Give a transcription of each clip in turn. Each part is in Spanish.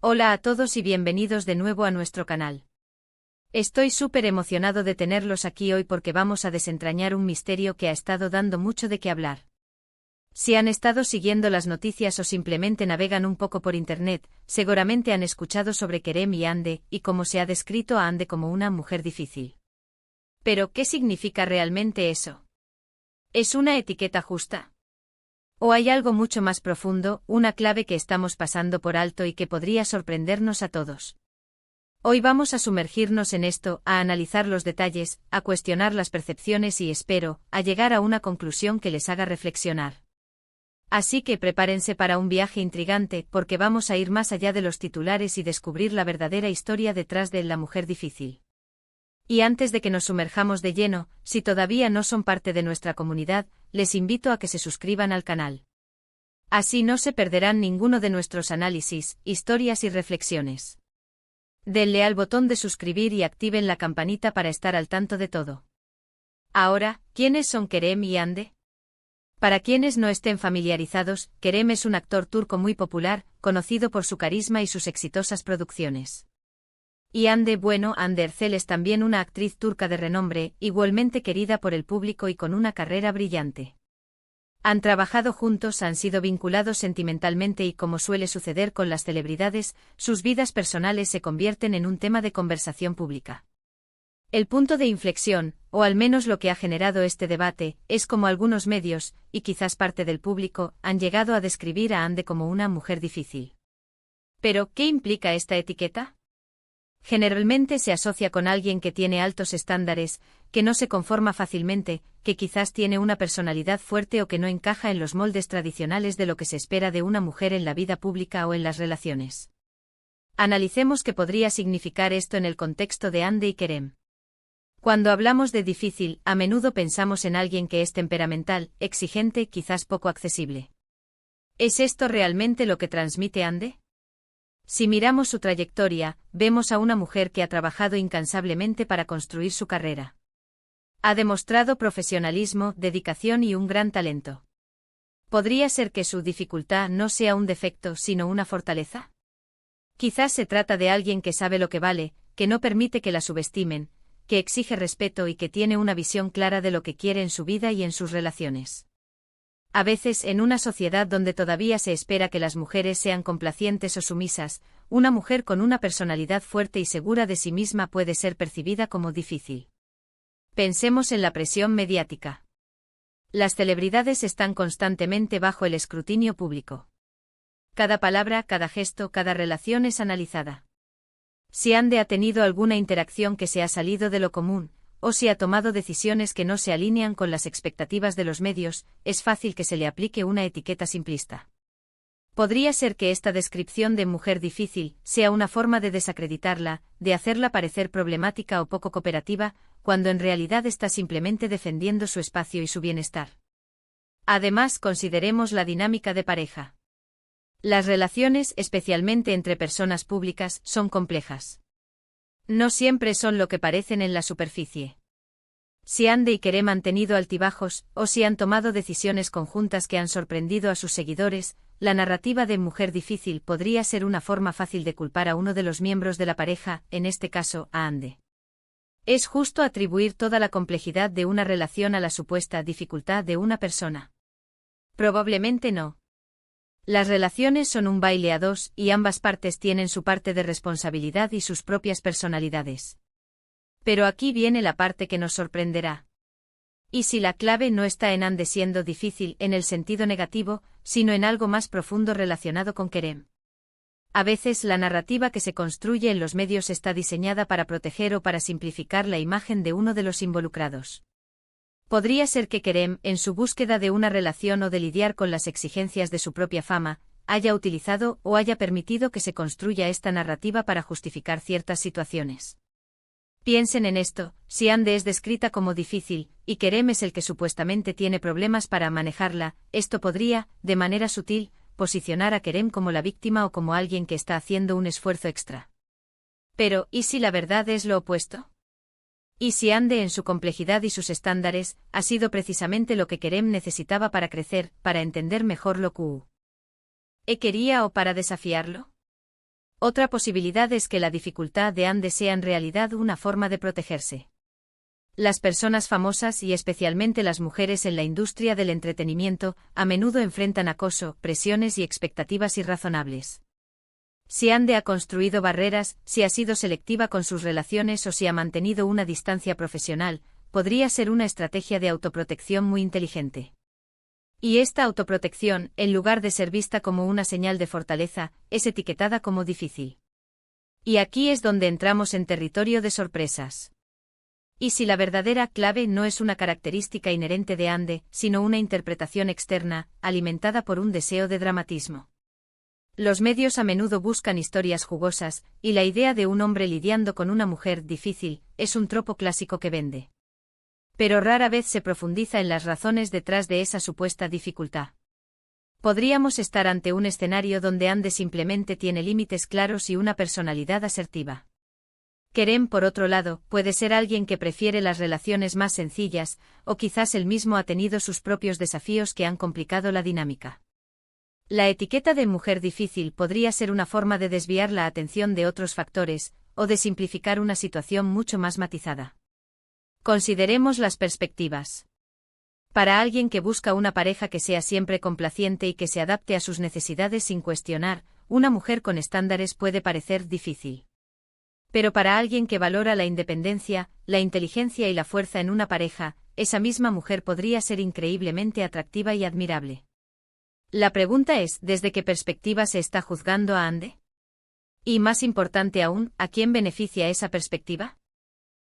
Hola a todos y bienvenidos de nuevo a nuestro canal. Estoy súper emocionado de tenerlos aquí hoy porque vamos a desentrañar un misterio que ha estado dando mucho de qué hablar. Si han estado siguiendo las noticias o simplemente navegan un poco por internet, seguramente han escuchado sobre Kerem y Hande y cómo se ha descrito a Hande como una mujer difícil. Pero, ¿qué significa realmente eso? ¿Es una etiqueta justa? ¿O hay algo mucho más profundo, una clave que estamos pasando por alto y que podría sorprendernos a todos? Hoy vamos a sumergirnos en esto, a analizar los detalles, a cuestionar las percepciones y espero, a llegar a una conclusión que les haga reflexionar. Así que prepárense para un viaje intrigante, porque vamos a ir más allá de los titulares y descubrir la verdadera historia detrás de la mujer difícil. Y antes de que nos sumerjamos de lleno, si todavía no son parte de nuestra comunidad, les invito a que se suscriban al canal. Así no se perderán ninguno de nuestros análisis, historias y reflexiones. Denle al botón de suscribir y activen la campanita para estar al tanto de todo. Ahora, ¿quiénes son Kerem y Hande? Para quienes no estén familiarizados, Kerem es un actor turco muy popular, conocido por su carisma y sus exitosas producciones. Y Hande Erçel es también una actriz turca de renombre, igualmente querida por el público y con una carrera brillante. Han trabajado juntos, han sido vinculados sentimentalmente y como suele suceder con las celebridades, sus vidas personales se convierten en un tema de conversación pública. El punto de inflexión, o al menos lo que ha generado este debate, es como algunos medios, y quizás parte del público, han llegado a describir a Hande como una mujer difícil. Pero, ¿qué implica esta etiqueta? Generalmente se asocia con alguien que tiene altos estándares, que no se conforma fácilmente, que quizás tiene una personalidad fuerte o que no encaja en los moldes tradicionales de lo que se espera de una mujer en la vida pública o en las relaciones. Analicemos qué podría significar esto en el contexto de Hande y Kerem. Cuando hablamos de difícil, a menudo pensamos en alguien que es temperamental, exigente, quizás poco accesible. ¿Es esto realmente lo que transmite Hande? Si miramos su trayectoria, vemos a una mujer que ha trabajado incansablemente para construir su carrera. Ha demostrado profesionalismo, dedicación y un gran talento. ¿Podría ser que su dificultad no sea un defecto sino una fortaleza? Quizás se trata de alguien que sabe lo que vale, que no permite que la subestimen, que exige respeto y que tiene una visión clara de lo que quiere en su vida y en sus relaciones. A veces, en una sociedad donde todavía se espera que las mujeres sean complacientes o sumisas, una mujer con una personalidad fuerte y segura de sí misma puede ser percibida como difícil. Pensemos en la presión mediática. Las celebridades están constantemente bajo el escrutinio público. Cada palabra, cada gesto, cada relación es analizada. Si Hande ha tenido alguna interacción que se ha salido de lo común, o si ha tomado decisiones que no se alinean con las expectativas de los medios, es fácil que se le aplique una etiqueta simplista. Podría ser que esta descripción de mujer difícil sea una forma de desacreditarla, de hacerla parecer problemática o poco cooperativa, cuando en realidad está simplemente defendiendo su espacio y su bienestar. Además, consideremos la dinámica de pareja. Las relaciones, especialmente entre personas públicas, son complejas. No siempre son lo que parecen en la superficie. Si Hande y Kerem han tenido altibajos, o si han tomado decisiones conjuntas que han sorprendido a sus seguidores, la narrativa de mujer difícil podría ser una forma fácil de culpar a uno de los miembros de la pareja, en este caso, a Hande. ¿Es justo atribuir toda la complejidad de una relación a la supuesta dificultad de una persona? Probablemente no. Las relaciones son un baile a dos y ambas partes tienen su parte de responsabilidad y sus propias personalidades. Pero aquí viene la parte que nos sorprenderá. ¿Y si la clave no está en Hande siendo difícil en el sentido negativo, sino en algo más profundo relacionado con Kerem? A veces la narrativa que se construye en los medios está diseñada para proteger o para simplificar la imagen de uno de los involucrados. Podría ser que Kerem, en su búsqueda de una relación o de lidiar con las exigencias de su propia fama, haya utilizado o haya permitido que se construya esta narrativa para justificar ciertas situaciones. Piensen en esto, si Hande es descrita como difícil, y Kerem es el que supuestamente tiene problemas para manejarla, esto podría, de manera sutil, posicionar a Kerem como la víctima o como alguien que está haciendo un esfuerzo extra. Pero, ¿y si la verdad es lo opuesto? ¿Y si Hande en su complejidad y sus estándares, ha sido precisamente lo que Kerem necesitaba para crecer, para entender mejor lo que quería o para desafiarlo? Otra posibilidad es que la dificultad de Ande sea en realidad una forma de protegerse. Las personas famosas y especialmente las mujeres en la industria del entretenimiento a menudo enfrentan acoso, presiones y expectativas irrazonables. Si Ande ha construido barreras, si ha sido selectiva con sus relaciones o si ha mantenido una distancia profesional, podría ser una estrategia de autoprotección muy inteligente. Y esta autoprotección, en lugar de ser vista como una señal de fortaleza, es etiquetada como difícil. Y aquí es donde entramos en territorio de sorpresas. ¿Y si la verdadera clave no es una característica inherente de Ande, sino una interpretación externa, alimentada por un deseo de dramatismo? Los medios a menudo buscan historias jugosas, y la idea de un hombre lidiando con una mujer difícil es un tropo clásico que vende. Pero rara vez se profundiza en las razones detrás de esa supuesta dificultad. Podríamos estar ante un escenario donde Ande simplemente tiene límites claros y una personalidad asertiva. Kerem, por otro lado, puede ser alguien que prefiere las relaciones más sencillas, o quizás él mismo ha tenido sus propios desafíos que han complicado la dinámica. La etiqueta de mujer difícil podría ser una forma de desviar la atención de otros factores, o de simplificar una situación mucho más matizada. Consideremos las perspectivas. Para alguien que busca una pareja que sea siempre complaciente y que se adapte a sus necesidades sin cuestionar, una mujer con estándares puede parecer difícil. Pero para alguien que valora la independencia, la inteligencia y la fuerza en una pareja, esa misma mujer podría ser increíblemente atractiva y admirable. La pregunta es, ¿desde qué perspectiva se está juzgando a Ande? Y más importante aún, ¿a quién beneficia esa perspectiva?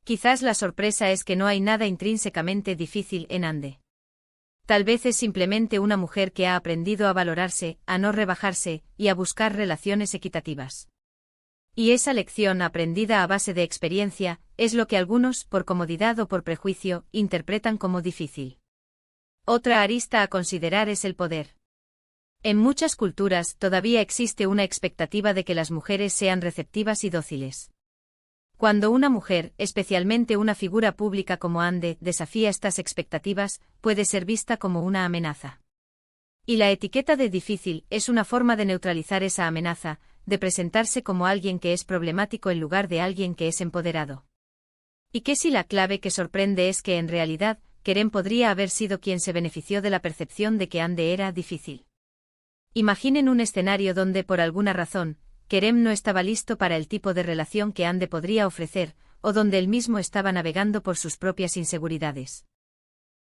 Quizás la sorpresa es que no hay nada intrínsecamente difícil en Ande. Tal vez es simplemente una mujer que ha aprendido a valorarse, a no rebajarse, y a buscar relaciones equitativas. Y esa lección aprendida a base de experiencia, es lo que algunos, por comodidad o por prejuicio, interpretan como difícil. Otra arista a considerar es el poder. En muchas culturas todavía existe una expectativa de que las mujeres sean receptivas y dóciles. Cuando una mujer, especialmente una figura pública como Ande, desafía estas expectativas, puede ser vista como una amenaza. Y la etiqueta de difícil es una forma de neutralizar esa amenaza, de presentarse como alguien que es problemático en lugar de alguien que es empoderado. ¿Y qué si la clave que sorprende es que en realidad, Kerem podría haber sido quien se benefició de la percepción de que Ande era difícil? Imaginen un escenario donde por alguna razón, Kerem no estaba listo para el tipo de relación que Ande podría ofrecer, o donde él mismo estaba navegando por sus propias inseguridades.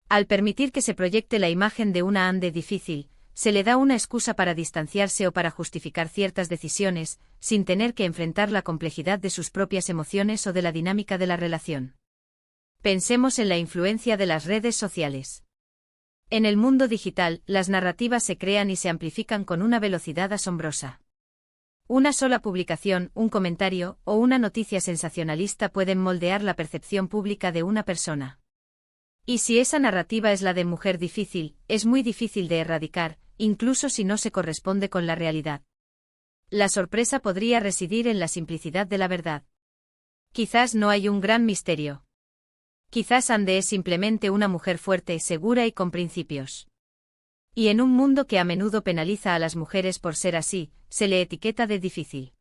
Al permitir que se proyecte la imagen de una Ande difícil, se le da una excusa para distanciarse o para justificar ciertas decisiones, sin tener que enfrentar la complejidad de sus propias emociones o de la dinámica de la relación. Pensemos en la influencia de las redes sociales. En el mundo digital, las narrativas se crean y se amplifican con una velocidad asombrosa. Una sola publicación, un comentario o una noticia sensacionalista pueden moldear la percepción pública de una persona. Y si esa narrativa es la de mujer difícil, es muy difícil de erradicar, incluso si no se corresponde con la realidad. La sorpresa podría residir en la simplicidad de la verdad. Quizás no hay un gran misterio. Quizás Ande es simplemente una mujer fuerte, segura y con principios. Y en un mundo que a menudo penaliza a las mujeres por ser así, se le etiqueta de difícil.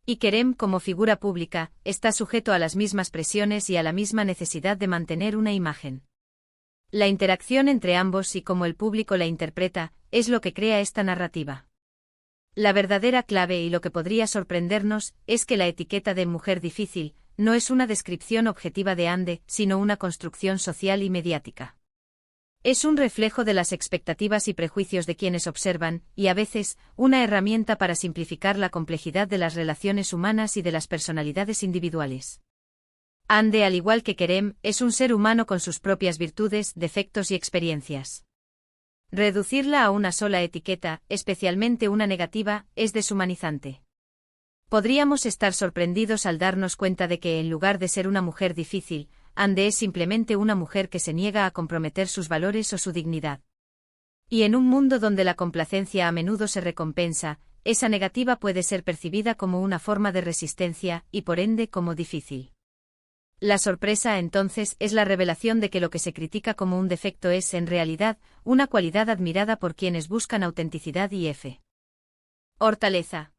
Y Kerem, como figura pública, está sujeto a las mismas presiones y a la misma necesidad de mantener una imagen. La interacción entre ambos y cómo el público la interpreta, es lo que crea esta narrativa. La verdadera clave y lo que podría sorprendernos, es que la etiqueta de mujer difícil, no es una descripción objetiva de Ande, sino una construcción social y mediática. Es un reflejo de las expectativas y prejuicios de quienes observan, y a veces, una herramienta para simplificar la complejidad de las relaciones humanas y de las personalidades individuales. Ande, al igual que Kerem, es un ser humano con sus propias virtudes, defectos y experiencias. Reducirla a una sola etiqueta, especialmente una negativa, es deshumanizante. Podríamos estar sorprendidos al darnos cuenta de que en lugar de ser una mujer difícil, Ande es simplemente una mujer que se niega a comprometer sus valores o su dignidad. Y en un mundo donde la complacencia a menudo se recompensa, esa negativa puede ser percibida como una forma de resistencia, y por ende como difícil. La sorpresa entonces es la revelación de que lo que se critica como un defecto es en realidad, una cualidad admirada por quienes buscan autenticidad y hortaleza.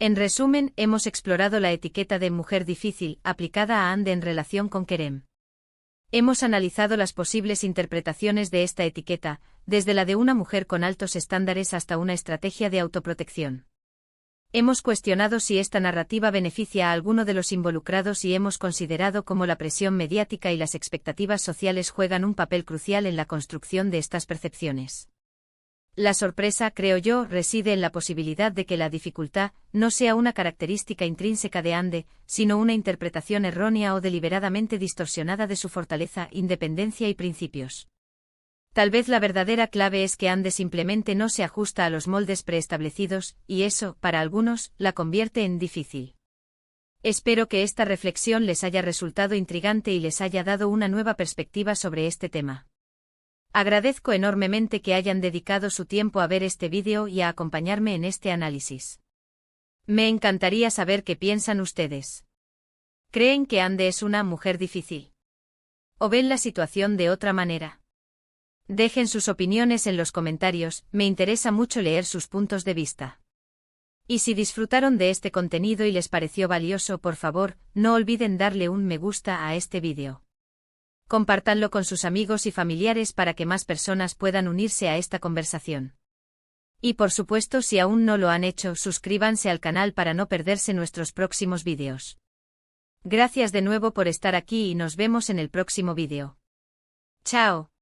En resumen, hemos explorado la etiqueta de mujer difícil, aplicada a Ande en relación con Kerem. Hemos analizado las posibles interpretaciones de esta etiqueta, desde la de una mujer con altos estándares hasta una estrategia de autoprotección. Hemos cuestionado si esta narrativa beneficia a alguno de los involucrados y hemos considerado cómo la presión mediática y las expectativas sociales juegan un papel crucial en la construcción de estas percepciones. La sorpresa, creo yo, reside en la posibilidad de que la dificultad no sea una característica intrínseca de Ande, sino una interpretación errónea o deliberadamente distorsionada de su fortaleza, independencia y principios. Tal vez la verdadera clave es que Ande simplemente no se ajusta a los moldes preestablecidos, y eso, para algunos, la convierte en difícil. Espero que esta reflexión les haya resultado intrigante y les haya dado una nueva perspectiva sobre este tema. Agradezco enormemente que hayan dedicado su tiempo a ver este vídeo y a acompañarme en este análisis. Me encantaría saber qué piensan ustedes. ¿Creen que Ande es una mujer difícil? ¿O ven la situación de otra manera? Dejen sus opiniones en los comentarios, me interesa mucho leer sus puntos de vista. Y si disfrutaron de este contenido y les pareció valioso, por favor, no olviden darle un me gusta a este vídeo. Compártanlo con sus amigos y familiares para que más personas puedan unirse a esta conversación. Y por supuesto, si aún no lo han hecho, suscríbanse al canal para no perderse nuestros próximos vídeos. Gracias de nuevo por estar aquí y nos vemos en el próximo vídeo. Chao.